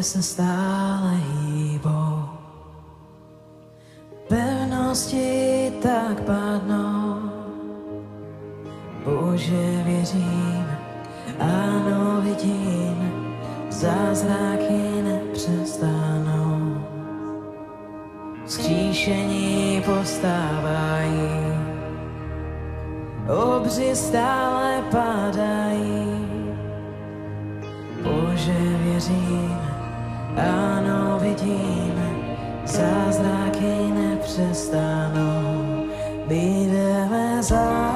se stále hýbou, pevnosti tak padnou. Bože, věřím, ano, vidím, zázraky nepřestanou. Vzkříšení postávají, obři stále padají. Bože, věřím, ano, vidím, zázraky nepřestanou. My jdeme za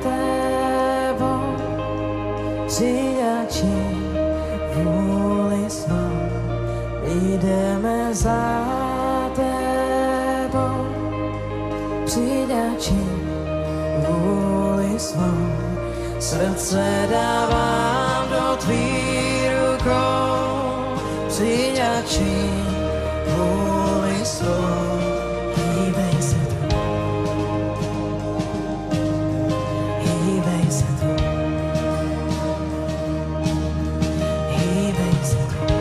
tebou, přijači vůli svou. My jdeme za tebou, přijači vůli svou. Srdce dávám do tvých rukou, přijači vůli svou. Hýbej se tu, hýbej se tu, hýbej se tu,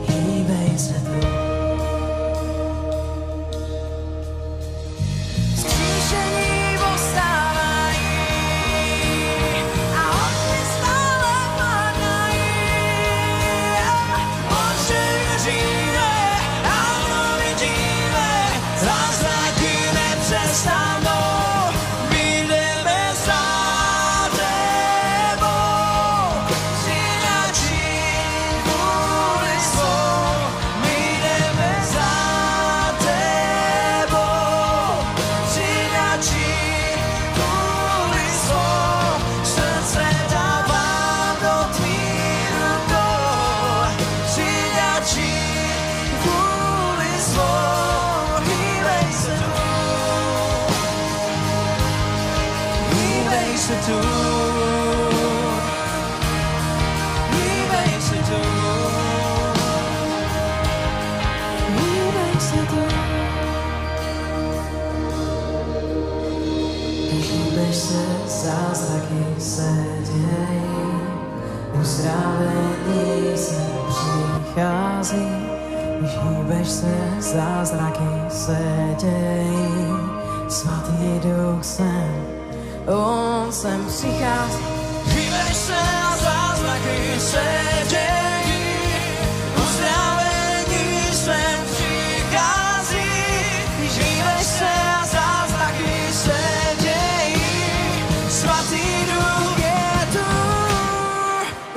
hýbej se tu. Vzkříšení postávají a ohně stále padají. Bože, věříme, ano, vidíme, zázraky nepřestanou. My jdeme za tebou, přijači vůli svou. My jdeme za tebou, přijači vůli svou. Srdce dávám do tvých rukou, přijači vůli svou. Hýbej se tu, hýbej se tu, hýbej se tu, hýbej se tu. Hýbeš se, zázraky se dějí, uzdravení se přichází. Hýbeš se, zázraky se dějí, svatý duch sem, on sem přichází. Hýbeš se a zázraky se dějí, uzdravení sem přichází. Hýbeš se a zázraky se dějí, svatý duch je tu.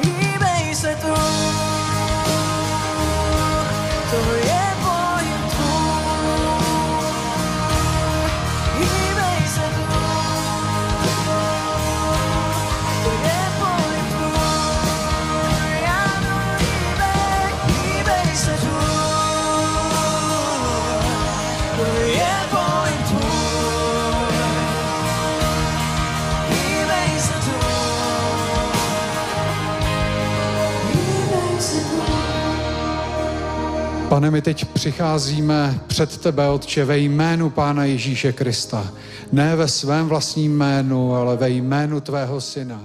Hýbej se tu, to je pojem tvůj. Hýbej se tu, to je pojem tvůj. Ano, hýbej, hýbej se tu, to je pojem tvůj. Hýbej se tu, hýbej se tu. Pane, my teď přicházíme před tebe, Otče, ve jménu Pána Ježíše Krista. Ne ve svém vlastním jménu, ale ve jménu tvého Syna.